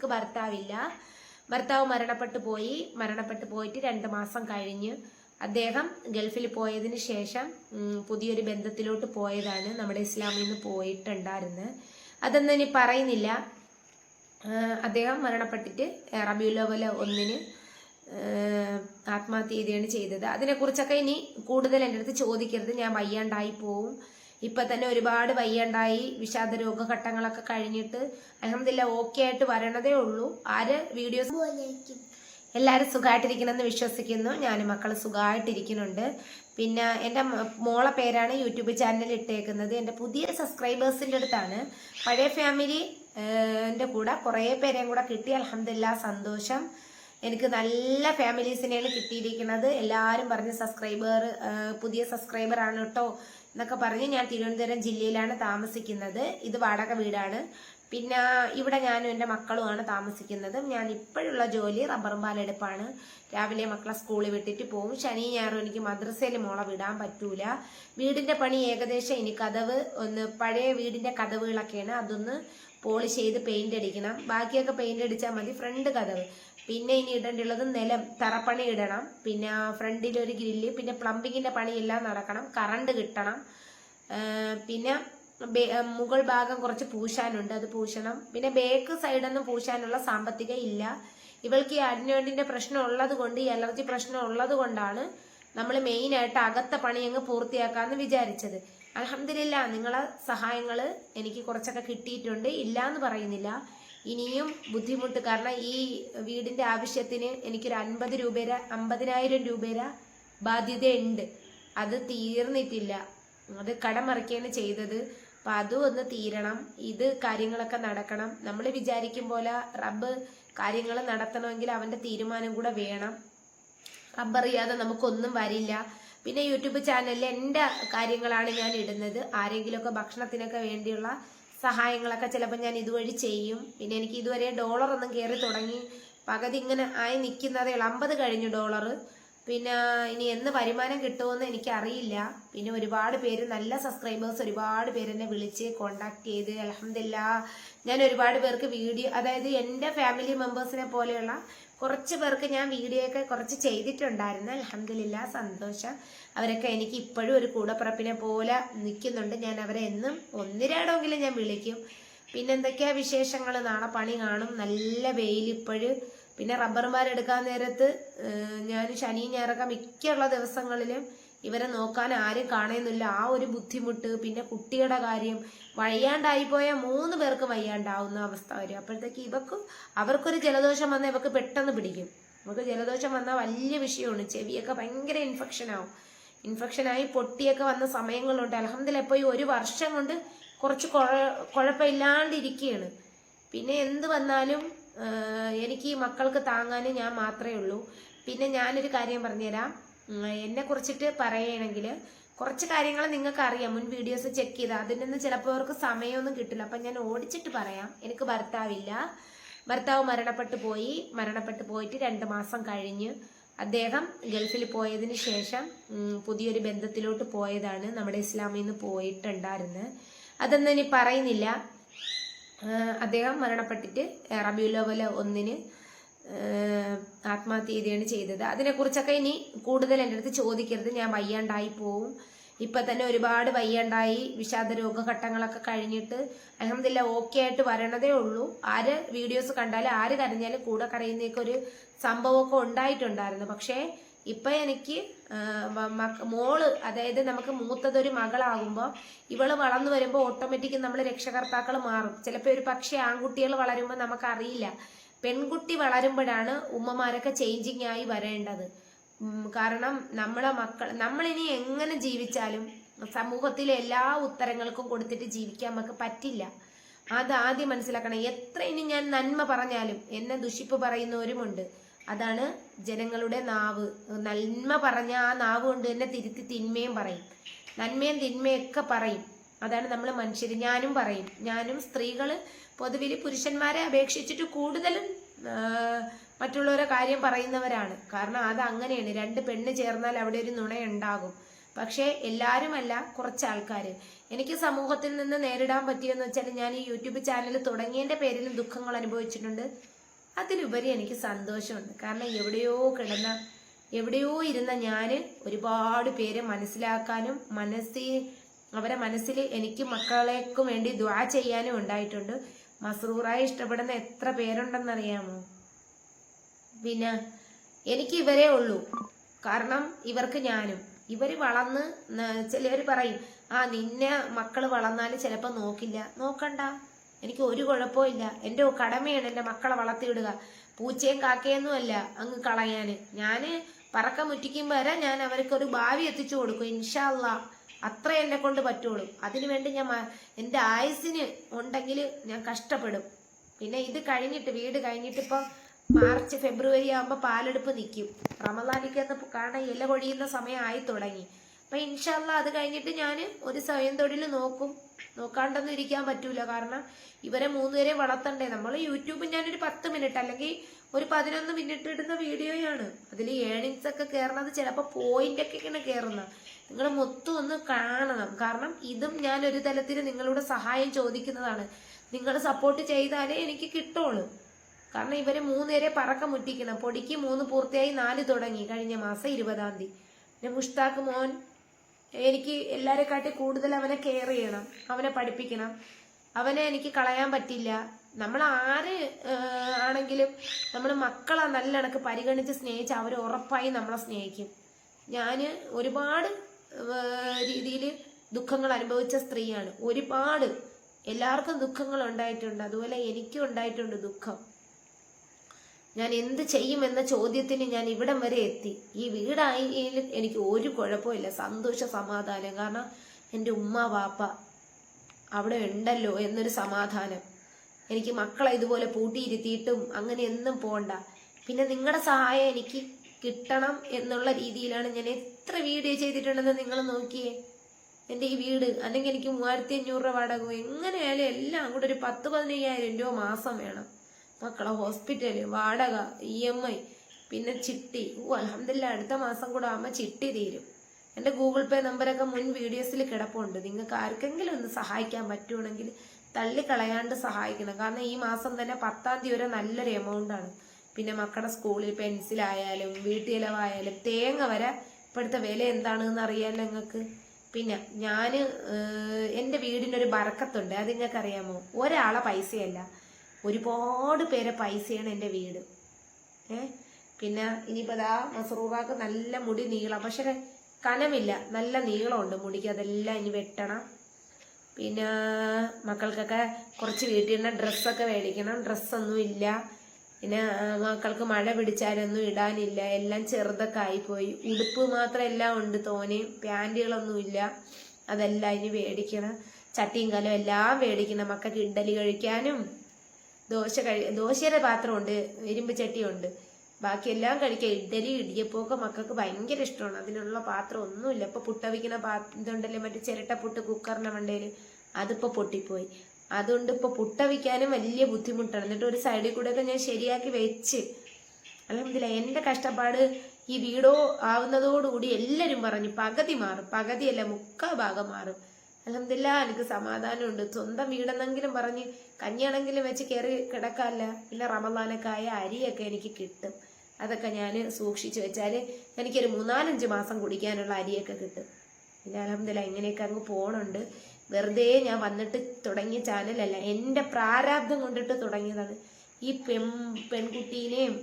എനിക്ക് ഭർത്താവില്ല. ഭർത്താവ് മരണപ്പെട്ടു പോയിട്ട് 2 മാസം കഴിഞ്ഞ് അദ്ദേഹം ഗൾഫിൽ പോയതിന് ശേഷം പുതിയൊരു ബന്ധത്തിലോട്ട് പോയതാണ്. നമ്മുടെ ഇസ്ലാമിൽ നിന്ന് പോയിട്ടുണ്ടായിരുന്നത്. അതൊന്നും ഇനി പറയുന്നില്ല. അദ്ദേഹം മരണപ്പെട്ടിട്ട് റബീഉൽ അവ്വൽ 1 ആത്മഹത്യ ചെയ്യുകയാണ് ചെയ്തത്. അതിനെക്കുറിച്ചൊക്കെ ഇനി കൂടുതൽ എൻ്റെ അടുത്ത് ചോദിക്കരുത്. ഞാൻ വയ്യാണ്ടായി പോവും. ഇപ്പൊ തന്നെ ഒരുപാട് വയ്യാണ്ടായി, വിഷാദ രോഗഘട്ടങ്ങളൊക്കെ കഴിഞ്ഞിട്ട് അൽഹംദുലില്ലാ ഓക്കെ ആയിട്ട് വരണതേ ഉള്ളൂ. വീഡിയോസ് എല്ലാവരും സുഖമായിട്ടിരിക്കണമെന്ന് വിശ്വസിക്കുന്നു. ഞാനും മക്കള് സുഖമായിട്ടിരിക്കുന്നുണ്ട്. പിന്നെ എൻ്റെ മോളെ പേരാണ് യൂട്യൂബ് ചാനൽ ഇട്ടേക്കുന്നത്. എൻ്റെ പുതിയ സബ്സ്ക്രൈബേഴ്സിൻ്റെ അടുത്താണ്. പഴയ ഫാമിലി എൻ്റെ കൂടെ കുറേ പേരെയും കൂടെ കിട്ടി. അൽഹംദുലില്ലാ സന്തോഷം. എനിക്ക് നല്ല ഫാമിലീസിനെയാണ് കിട്ടിയിരിക്കുന്നത്. എല്ലാവരും പറഞ്ഞ് പുതിയ സബ്സ്ക്രൈബർ ആണ് കേട്ടോ എന്നൊക്കെ പറഞ്ഞ്. ഞാൻ തിരുവനന്തപുരം ജില്ലയിലാണ് താമസിക്കുന്നത്. ഇത് വാടക വീടാണ്. പിന്നെ ഇവിടെ ഞാനും എൻ്റെ മക്കളുമാണ് താമസിക്കുന്നത്. ഞാൻ ഇപ്പോഴുള്ള ജോലി റബ്ബറും പാലെടുപ്പാണ്. രാവിലെ മക്കളെ സ്കൂളിൽ വിട്ടിട്ട് പോകും. ശനി ഞായറും എനിക്ക് മദ്രസയിൽ മോളെ വിടാൻ പറ്റൂല. വീടിന്റെ പണി ഏകദേശം ഇനി പഴയ വീടിന്റെ കതവുകളൊക്കെയാണ്, അതൊന്ന് പോളിഷ് ചെയ്ത് പെയിന്റ് അടിക്കണം. ബാക്കിയൊക്കെ പെയിന്റ് അടിച്ചാൽ മതി. ഫ്രണ്ട് കതവ് പിന്നെ ഇനി ഇടേണ്ടുള്ളത് തറപ്പണി ഇടണം. പിന്നെ ഫ്രണ്ടിൽ ഒരു ഗ്രില്ല്, പിന്നെ പ്ലംബിങ്ങിന്റെ പണിയെല്ലാം നടക്കണം. കറണ്ട് കിട്ടണം. പിന്നെ മുകൾ ഭാഗം കുറച്ച് പൂശാനുണ്ട്, അത് പൂശണം. പിന്നെ ബേക്ക് സൈഡൊന്നും പൂശാനുള്ള സാമ്പത്തികം ഇല്ല. ഇവൾക്ക് ഈ അഡ്നോയിഡിന്റെ പ്രശ്നം ഉള്ളത് കൊണ്ട്, ഈ അലർജി പ്രശ്നം ഉള്ളത് കൊണ്ടാണ് നമ്മൾ മെയിനായിട്ട് അകത്തെ പണി അങ്ങ് പൂർത്തിയാക്കാന്ന് വിചാരിച്ചത്. അൽഹംദുലില്ലാ നിങ്ങളെ സഹായങ്ങള് എനിക്ക് കുറച്ചൊക്കെ കിട്ടിയിട്ടുണ്ട്. ഇല്ല എന്ന് പറയുന്നില്ല. ഇനിയും ബുദ്ധിമുട്ട്, കാരണം ഈ വീടിന്റെ ആവശ്യത്തിന് എനിക്കൊരു 50,000 രൂപയുടെ ബാധ്യതയുണ്ട്. അത് തീർന്നിട്ടില്ല. അത് കടമറിക്കുകയാണ് ചെയ്തത്. അപ്പൊ അതും ഒന്ന് തീരണം. ഇത് കാര്യങ്ങളൊക്കെ നടക്കണം. നമ്മൾ വിചാരിക്കും പോലെ റബ്ബ് കാര്യങ്ങൾ നടത്തണമെങ്കിൽ അവന്റെ തീരുമാനം കൂടെ വേണം. റബ്ബറിയാതെ നമുക്കൊന്നും വരില്ല. പിന്നെ യൂട്യൂബ് ചാനലിൽ എൻ്റെ കാര്യങ്ങളാണ് ഞാൻ ഇടുന്നത്. ആരെങ്കിലുമൊക്കെ ഭക്ഷണത്തിനൊക്കെ വേണ്ടിയുള്ള സഹായങ്ങളൊക്കെ ചിലപ്പോൾ ഞാൻ ഇതുവഴി ചെയ്യും. പിന്നെ എനിക്ക് ഇതുവരെ ഡോളറൊന്നും കയറി തുടങ്ങി, പകുതി ഇങ്ങനെ ആയി നിൽക്കുന്നതേ ഉള്ളൂ. 50 കഴിഞ്ഞു ഡോളർ. പിന്നെ ഇനി എന്ന് വരുമാനം കിട്ടുമെന്ന് എനിക്കറിയില്ല. പിന്നെ ഒരുപാട് പേര്, നല്ല സബ്സ്ക്രൈബേഴ്സ് ഒരുപാട് പേര് എന്നെ വിളിച്ച് കോണ്ടാക്ട് ചെയ്ത് അൽഹംദുലില്ലാ ഞാൻ ഒരുപാട് പേർക്ക് വീഡിയോ, അതായത് എൻ്റെ ഫാമിലി മെമ്പേഴ്സിനെ പോലെയുള്ള കുറച്ച് പേർക്ക് ഞാൻ വീഡിയോ ഒക്കെ കുറച്ച് ചെയ്തിട്ടുണ്ടായിരുന്നു. അൽഹംദുലില്ലാ സന്തോഷം. അവരൊക്കെ എനിക്ക് ഇപ്പോഴും ഒരു കൂടപ്പിറപ്പിനെ പോലെ നിൽക്കുന്നുണ്ട്. ഞാൻ അവരെ എന്നും 1-2 ഞാൻ വിളിക്കും. പിന്നെ എന്തൊക്കെയാ വിശേഷങ്ങൾ? നാളെ പണി കാണും. നല്ല വെയിൽ ഇപ്പോഴും. പിന്നെ റബ്ബർമാരെടുക്കാൻ നേരത്ത് ഞാൻ ശനി ഞായറൊക്കെ മിക്കുള്ള ദിവസങ്ങളിലും ഇവരെ നോക്കാൻ ആരും കാണുന്നില്ല. ആ ഒരു ബുദ്ധിമുട്ട്. പിന്നെ കുട്ടിയുടെ കാര്യം, വയ്യാണ്ടായിപ്പോയ 3 പേർക്ക് വയ്യാണ്ടാവുന്ന അവസ്ഥ വരും. അപ്പോഴത്തേക്ക് അവർക്കൊരു ജലദോഷം വന്നാൽ ഇവർക്ക് പെട്ടെന്ന് പിടിക്കും. നമുക്ക് ജലദോഷം വന്നാൽ വലിയ വിഷയമാണ്. ചെവിയൊക്കെ ഭയങ്കര ഇൻഫെക്ഷനായി പൊട്ടിയൊക്കെ വന്ന സമയങ്ങളുണ്ട്. അൽഹംദുലില്ലാ ഇപ്പോൾ ഈ 1 വർഷം കൊണ്ട് കുറച്ച് കുഴപ്പമില്ലാണ്ടിരിക്കുകയാണ്. പിന്നെ എന്ത് വന്നാലും എനിക്ക് ഈ മക്കൾക്ക് താങ്ങാൻ ഞാൻ മാത്രമേ ഉള്ളൂ. പിന്നെ ഞാനൊരു കാര്യം പറഞ്ഞുതരാം. എന്നെ കുറിച്ചിട്ട് പറയുകയാണെങ്കിൽ കുറച്ച് കാര്യങ്ങൾ നിങ്ങൾക്ക് അറിയാം. മുൻ വീഡിയോസ് ചെക്ക് ചെയ്താൽ അതിനൊന്നും ചിലപ്പോൾ അവർക്ക് സമയമൊന്നും കിട്ടില്ല. അപ്പം ഞാൻ ഓടിച്ചിട്ട് പറയാം. എനിക്ക് ഭർത്താവില്ല. ഭർത്താവ് മരണപ്പെട്ടു പോയിട്ട് 2 മാസം കഴിഞ്ഞ് അദ്ദേഹം ഗൾഫിൽ പോയതിന് ശേഷം പുതിയൊരു ബന്ധത്തിലോട്ട് പോയതാണ്. നമ്മുടെ ഇസ്ലാമിൽ നിന്ന് പോയിട്ടുണ്ടായിരുന്നത്. അതൊന്നും ഇനി പറയുന്നില്ല. അദ്ദേഹം മരണപ്പെട്ടിട്ട് റബീഉൽ അവ്വൽ 1 ആത്മഹത്യ ചെയ്യുകയാണ് ചെയ്തത്. അതിനെക്കുറിച്ചൊക്കെ ഇനി കൂടുതൽ എൻ്റെ അടുത്ത് ചോദിക്കരുത്. ഞാൻ വയ്യാണ്ടായി പോവും. ഇപ്പൊ തന്നെ ഒരുപാട് വയ്യാണ്ടായി, വിഷാദ രോഗഘട്ടങ്ങളൊക്കെ കഴിഞ്ഞിട്ട് അൽഹംദുലില്ലാ ഓക്കെ ആയിട്ട് വരണതേ ഉള്ളൂ. വീഡിയോസ് കണ്ടാലും കരഞ്ഞാലും കൂടെ കരയുന്നേക്ക് ഒരു സംഭവമൊക്കെ ഉണ്ടായിട്ടുണ്ടായിരുന്നു. പക്ഷേ ഇപ്പൊ എനിക്ക് മോള്, അതായത് നമുക്ക് മൂത്തതൊരു മകളാകുമ്പോൾ ഇവള് വളർന്നു വരുമ്പോൾ ഓട്ടോമാറ്റിക് നമ്മൾ രക്ഷകർത്താക്കൾ മാറും. ചിലപ്പോൾ ഒരു പക്ഷേ ആൺകുട്ടികൾ വളരുമ്പോൾ നമുക്കറിയില്ല. പെൺകുട്ടി വളരുമ്പോഴാണ് ഉമ്മമാരൊക്കെ ചേഞ്ചിങ് ആയി വരേണ്ടത്. കാരണം നമ്മളിനി എങ്ങനെ ജീവിച്ചാലും സമൂഹത്തിലെ എല്ലാ ഉത്തരങ്ങൾക്കും കൊടുത്തിട്ട് ജീവിക്കാൻ നമുക്ക് പറ്റില്ല. അത് ആദ്യം മനസ്സിലാക്കണം. എത്ര ഇനി ഞാൻ നന്മ പറഞ്ഞാലും എന്നെ ദുഷിപ്പ് പറയുന്നവരുമുണ്ട്. അതാണ് ജനങ്ങളുടെ നാവ്. നന്മ പറഞ്ഞ ആ നാവ് കൊണ്ട് തന്നെ തിരുത്തി തിന്മയും പറയും. നന്മയും തിന്മയൊക്കെ പറയും. അതാണ് നമ്മൾ മനുഷ്യർ. ഞാനും പറയും. ഞാനും സ്ത്രീകള് പൊതുവിൽ പുരുഷന്മാരെ അപേക്ഷിച്ചിട്ട് കൂടുതലും മറ്റുള്ളവരെ കാര്യം പറയുന്നവരാണ്. കാരണം അത് അങ്ങനെയാണ്. 2 പെണ്ണ് ചേർന്നാൽ അവിടെ ഒരു നുണയുണ്ടാകും. പക്ഷെ എല്ലാരുമല്ല, കുറച്ച് ആൾക്കാർ. എനിക്ക് സമൂഹത്തിൽ നിന്ന് നേരിടാൻ പറ്റിയെന്ന് വെച്ചാൽ ഞാൻ ഈ യൂട്യൂബ് ചാനൽ തുടങ്ങിയതിന്റെ പേരിലും ദുഃഖങ്ങൾ അനുഭവിച്ചിട്ടുണ്ട്. അതിലുപരി എനിക്ക് സന്തോഷമുണ്ട്. കാരണം എവിടെയോ ഇരുന്ന ഞാൻ ഒരുപാട് പേരെ മനസ്സിലാക്കാനും അവരെ മനസ്സിൽ എനിക്ക് മക്കളേക്കും വേണ്ടി ദുആ ചെയ്യാനും ഉണ്ടായിട്ടുണ്ട്. മസ്റൂറായി ഇഷ്ടപ്പെടുന്ന എത്ര പേരുണ്ടെന്നറിയാമോ? പിന്നെ എനിക്ക് ഇവരേ ഉള്ളൂ. കാരണം ഇവർക്ക് ഞാനും. ഇവര് വളർന്ന് ചിലവർ പറയും, നിന്നെ മക്കള് വളർന്നാലും ചിലപ്പോൾ നോക്കില്ല. നോക്കണ്ട, എനിക്ക് ഒരു കുഴപ്പമില്ല. എൻ്റെ കടമയാണ് എൻ്റെ മക്കളെ വളർത്തിവിടുക. പൂച്ചയും കാക്കയൊന്നും അല്ല അങ്ങ് കളയാന്. ഞാന് പറക്ക മുറ്റിക്കും വരെ ഞാൻ അവർക്കൊരു ഭാവി എത്തിച്ചു കൊടുക്കും ഇൻഷാ അല്ലാ. അത്ര എന്നെ കൊണ്ട് പറ്റുള്ളൂ. അതിനുവേണ്ടി ഞാൻ എൻ്റെ ആയുസ്സിന് ഉണ്ടെങ്കിൽ ഞാൻ കഷ്ടപ്പെടും. പിന്നെ ഇത് കഴിഞ്ഞിട്ട് വീട് കഴിഞ്ഞിട്ട് ഇപ്പൊ മാർച്ച് ഫെബ്രുവരി ആകുമ്പോൾ പാലെടുപ്പ് നിൽക്കും. റമദാനിക്ക് എന്ന് കാണാൻ ഇല കൊഴിയുന്ന സമയം ആയി തുടങ്ങി. അപ്പൊ ഇൻഷാ അല്ലാ അത് കഴിഞ്ഞിട്ട് ഞാൻ ഒരു സ്വയം തൊഴിൽ നോക്കും. നോക്കാണ്ടൊന്നും ഇരിക്കാൻ പറ്റൂല. കാരണം ഇവരെ 3 പേരെ വളർത്തണ്ടേ. നമ്മൾ യൂട്യൂബ് ഞാനൊരു 10 മിനിറ്റ് അല്ലെങ്കിൽ ഒരു 11 മിനിറ്റ് ഇടുന്ന വീഡിയോയാണ്. അതിൽ ഏണിങ്സ് ഒക്കെ കയറുന്നത് ചിലപ്പോൾ പോയിന്റൊക്കെ ഇങ്ങനെ കയറുന്ന. നിങ്ങൾ മൊത്തം ഒന്ന് കാണണം. കാരണം ഇതും ഞാൻ ഒരു തലത്തിൽ നിങ്ങളുടെ സഹായം ചോദിക്കുന്നതാണ്. നിങ്ങൾ സപ്പോർട്ട് ചെയ്താലേ എനിക്ക് കിട്ടുള്ളൂ. കാരണം ഇവരെ 3 പേരെ പറക്കം മുറ്റിക്കണം. പൊടിക്ക് 3 പൂർത്തിയായി 4 തുടങ്ങി കഴിഞ്ഞ മാസം 20-ാം തീയതി. പിന്നെ മുഷ്താഖ് മോൻ എനിക്ക് എല്ലാവരെക്കാട്ടി കൂടുതൽ അവനെ കെയർ ചെയ്യണം, അവനെ പഠിപ്പിക്കണം. അവനെ എനിക്ക് കളയാൻ പറ്റില്ല. നമ്മൾ ആര് ആണെങ്കിലും നമ്മൾ മക്കളെ നല്ല കണക്ക് പരിഗണിച്ച് സ്നേഹിച്ച് അവർ ഉറപ്പായി നമ്മളെ സ്നേഹിക്കും. ഞാൻ ഒരുപാട് രീതിയിൽ ദുഃഖങ്ങൾ അനുഭവിച്ച സ്ത്രീയാണ്. ഒരുപാട് എല്ലാവർക്കും ദുഃഖങ്ങൾ ഉണ്ടായിട്ടുണ്ട്. അതുപോലെ എനിക്കും ഉണ്ടായിട്ടുണ്ട് ദുഃഖം. ഞാൻ എന്ത് ചെയ്യുമെന്ന ചോദ്യത്തിന് ഞാൻ ഇവിടം വരെ എത്തി. ഈ വീടായാലും എനിക്ക് ഒരു കുഴപ്പമില്ല, സന്തോഷ സമാധാനം. കാരണം എൻ്റെ ഉമ്മ വാപ്പ അവിടെ ഉണ്ടല്ലോ എന്നൊരു സമാധാനം. എനിക്ക് മക്കളെ ഇതുപോലെ പൂട്ടിയിരുത്തിയിട്ടും അങ്ങനെ എന്നും പോണ്ട. പിന്നെ നിങ്ങളുടെ സഹായം എനിക്ക് കിട്ടണം എന്നുള്ള രീതിയിലാണ് ഞാൻ എത്ര വീഡിയോ ചെയ്തിട്ടുണ്ടെന്ന് നിങ്ങൾ നോക്കിയേ. എൻ്റെ ഈ വീട് അല്ലെങ്കിൽ എനിക്ക് 3500 രൂപ വാടക, എങ്ങനെയായാലും എല്ലാം കൂടെ ഒരു 10-15,000 രൂപ മാസം വേണം. മക്കളെ ഹോസ്പിറ്റല് വാടക, EMI, പിന്നെ ചിട്ടി. അൽഹംദുലില്ലാ അടുത്ത മാസം കൂടെ ആകുമ്പോൾ ചിട്ടി തീരും. എൻ്റെ ഗൂഗിൾ പേ നമ്പറൊക്കെ മുൻ വീഡിയോസിൽ കിടപ്പുണ്ട്. നിങ്ങൾക്ക് ആർക്കെങ്കിലും ഒന്ന് സഹായിക്കാൻ പറ്റുവാണെങ്കിൽ തള്ളിക്കളയാണ്ട് സഹായിക്കണം. കാരണം ഈ മാസം തന്നെ 10-ാം തീയതി വരെ നല്ലൊരു എമൗണ്ടാണ്. പിന്നെ മക്കളുടെ സ്കൂളിൽ പെൻസിലായാലും വീട്ടുചിലവായാലും തേങ്ങ വരെ ഇപ്പോഴത്തെ വില എന്താണെന്ന് അറിയാൻ നിങ്ങൾക്ക്. പിന്നെ ഞാൻ എൻ്റെ വീടിനൊരു ബറക്കത്തുണ്ട്. അത് നിങ്ങൾക്ക് അറിയാമോ? ഒരാളെ പൈസയല്ല, ഒരുപാട് പേരെ പൈസയാണ് എൻ്റെ വീട്. പിന്നെ ഇനിയിപ്പോൾ മസ്റൂറാക്ക് നല്ല മുടി നീളം, പക്ഷെ കനമില്ല, നല്ല നീളമുണ്ട് മുടിക്ക്. അതെല്ലാം ഇനി വെട്ടണം. പിന്നെ മക്കൾക്കൊക്കെ കുറച്ച് വീട്ടിൽ നിന്ന് ഡ്രസ്സൊക്കെ മേടിക്കണം. ഡ്രസ്സൊന്നും ഇല്ല. പിന്നെ മക്കൾക്ക് മഴ പിടിച്ചാലൊന്നും ഇടാനില്ല, എല്ലാം ചെറുതൊക്കെ ആയിപ്പോയി. ഉടുപ്പ് മാത്രം എല്ലാം ഉണ്ട്, തോനെയും പാൻറ്റുകളൊന്നും ഇല്ല. അതെല്ലാം ഇനി മേടിക്കണം. ചട്ടിയും കലം എല്ലാം മേടിക്കണം. മക്കൾക്ക് ഇഡ്ഡലി കഴിക്കാനും ദോശയുടെ പാത്രമുണ്ട്, ഇരുമ്പ് ചട്ടിയുണ്ട്. ബാക്കിയെല്ലാം കഴിക്കുക. ഇഡ്ഡലി ഇടിയപ്പമൊക്കെ മക്കൾക്ക് ഭയങ്കര ഇഷ്ടമാണ്. അതിനുള്ള പാത്രം ഒന്നുമില്ല. ഇപ്പോൾ പുട്ടവിക്കുന്ന ഇതുണ്ടല്ലേ, മറ്റേ ചിരട്ടപ്പുട്ട് കുക്കറിൻ്റെ മണ്ടയിൽ, അതിപ്പോൾ പൊട്ടിപ്പോയി. അതുകൊണ്ട് ഇപ്പോൾ പുട്ടവിക്കാനും വലിയ ബുദ്ധിമുട്ടാണ്. എന്നിട്ട് ഒരു സൈഡിൽ കൂടെയൊക്കെ ഞാൻ ശരിയാക്കി വെച്ച്. അൽഹംദുലില്ലാ എൻ്റെ കഷ്ടപ്പാട് ഈ വീടോ ആവുന്നതോടുകൂടി എല്ലാവരും പറഞ്ഞു പകുതി മാറും, പകുതിയല്ല 3/4 ഭാഗം മാറും. അൽഹംദുലില്ലാ എനിക്ക് സമാധാനമുണ്ട്. സ്വന്തം വീടെന്നെങ്കിലും പറഞ്ഞ് കഞ്ഞിയാണെങ്കിലും വെച്ച് കയറി കിടക്കാമല്ല. പിന്നെ റമദാനൊക്കെ ആയ അരിയൊക്കെ എനിക്ക് കിട്ടും. അതൊക്കെ ഞാൻ സൂക്ഷിച്ചു വെച്ചാൽ എനിക്കൊരു 3-4-5 മാസം കുടിക്കാനുള്ള അരിയൊക്കെ കിട്ടും. പിന്നെ അൽഹംദുലില്ലാ ഇങ്ങനെയൊക്കെ അങ്ങ് പോകണുണ്ട്. വെറുതെ ഞാൻ വന്നിട്ട് തുടങ്ങിയ ചാനലല്ല, എൻ്റെ പ്രാരാബ്ദം കൊണ്ടിട്ട് തുടങ്ങിയതാണ്. ഈ പെൺകുട്ടീനെയും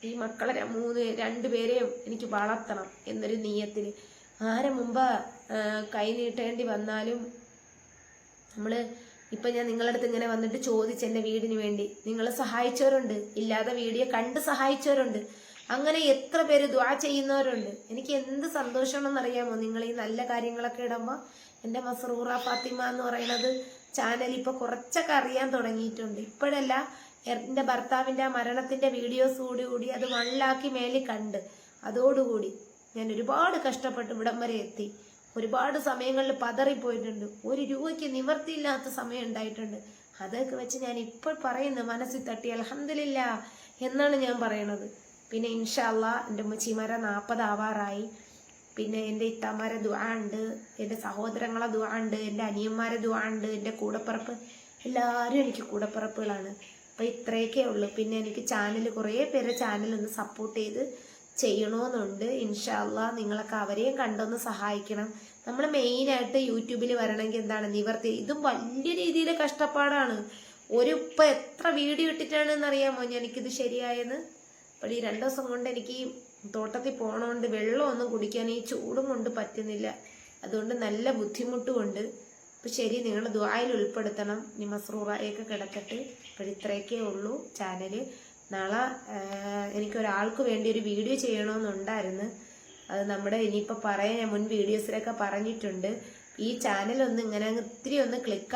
ഈ മക്കളെ 2 പേരെയും എനിക്ക് വളർത്തണം എന്നൊരു നിയത്തിൽ. ആരെ മുമ്പ് കൈ നീട്ടേണ്ടി വന്നാലും ഇപ്പം ഞാൻ നിങ്ങളുടെ അടുത്ത് ഇങ്ങനെ വന്നിട്ട് ചോദിച്ച് എൻ്റെ വീടിന് വേണ്ടി നിങ്ങൾ സഹായിച്ചവരുണ്ട്, ഇല്ലാതെ വീഡിയോ കണ്ട് സഹായിച്ചവരുണ്ട്. അങ്ങനെ എത്ര പേര് ദുആ ചെയ്യുന്നവരുണ്ട്. എനിക്ക് എന്ത് സന്തോഷമാണെന്നറിയാമോ? നിങ്ങൾ ഈ നല്ല കാര്യങ്ങളൊക്കെ ഇടുമ്പോൾ എൻ്റെ മസ്റൂറ ഫാത്തിമ എന്ന് പറയുന്നത് ചാനൽ ഇപ്പോൾ കുറച്ചൊക്കെ അറിയാൻ തുടങ്ങിയിട്ടുണ്ട്. ഇപ്പോഴല്ല, എൻ്റെ ഭർത്താവിൻ്റെ മരണത്തിൻ്റെ വീഡിയോസ് കൂടി അത് 1 ലാഖ് മേലിൽ കണ്ട്. അതോടുകൂടി ഞാൻ ഒരുപാട് കഷ്ടപ്പെട്ട് ഇവിടം വരെ എത്തി. ഒരുപാട് സമയങ്ങളിൽ പതറിപ്പോയിട്ടുണ്ട്. 1 രൂപയ്ക്ക് നിവർത്തിയില്ലാത്ത സമയം ഉണ്ടായിട്ടുണ്ട്. അതൊക്കെ വെച്ച് ഞാൻ ഇപ്പോൾ പറയുന്നത് മനസ്സിൽ തട്ടി അൽഹംദുലില്ലാ എന്നാണ് ഞാൻ പറയണത്. പിന്നെ ഇൻഷാ അല്ലാ എൻ്റെ ഉമ്മച്ചിമാരെ 40 ആവാറായി. പിന്നെ എൻ്റെ ഇത്താമാരെ ദുആ ഉണ്ട്, എൻ്റെ സഹോദരങ്ങളെ ദുആ ഉണ്ട്, എൻ്റെ അനിയന്മാരെ ദുആ ഉണ്ട്, എൻ്റെ കൂടപ്പിറപ്പ് എല്ലാവരും എനിക്ക് കൂടപ്പിറപ്പുകളാണ്. അപ്പോൾ ഇത്രയൊക്കെ ഉള്ളൂ. പിന്നെ എനിക്ക് ചാനൽ കുറേ പേരെ ചാനലൊന്ന് സപ്പോർട്ട് ചെയ്ത് ചെയ്യണമെന്നുണ്ട്. ഇൻഷാ അള്ളാ നിങ്ങളൊക്കെ അവരെയും കണ്ടൊന്ന് സഹായിക്കണം. നമ്മൾ മെയിനായിട്ട് യൂട്യൂബിൽ വരണമെങ്കിൽ എന്താണ് നിവർത്തി, ഇതും വലിയ രീതിയിൽ കഷ്ടപ്പാടാണ്. ഇപ്പം എത്ര വീഡിയോ ഇട്ടിട്ടാണെന്ന് അറിയാമോ എനിക്കിത് ശരിയായെന്ന്. അപ്പോൾ ഈ 2 ദിവസം കൊണ്ട് എനിക്ക് തോട്ടത്തിൽ പോകണോണ്ട് വെള്ളമൊന്നും കുടിക്കാൻ ഈ ചൂടും കൊണ്ട് പറ്റുന്നില്ല. അതുകൊണ്ട് നല്ല ബുദ്ധിമുട്ടുമുണ്ട്. അപ്പോൾ ശരി, നിങ്ങൾ ദുആയിൽ ഉൾപ്പെടുത്തണം. ഇനി മസ്റൂറയൊക്കെ കിടക്കട്ടെ. അപ്പോൾ ഇത്രയൊക്കെ ഉള്ളൂ ചാനൽ. നാളെ എനിക്കൊരാൾക്ക് വേണ്ടി ഒരു വീഡിയോ ചെയ്യണമെന്നുണ്ടായിരുന്നു. അത് നമ്മുടെ ഇനിയിപ്പോൾ പറയാൻ ഞാൻ മുൻ വീഡിയോസിലൊക്കെ പറഞ്ഞിട്ടുണ്ട്. ഈ ചാനലൊന്ന് ഇങ്ങനെ ഇത്തിരി ഒന്ന് ക്ലിക്ക്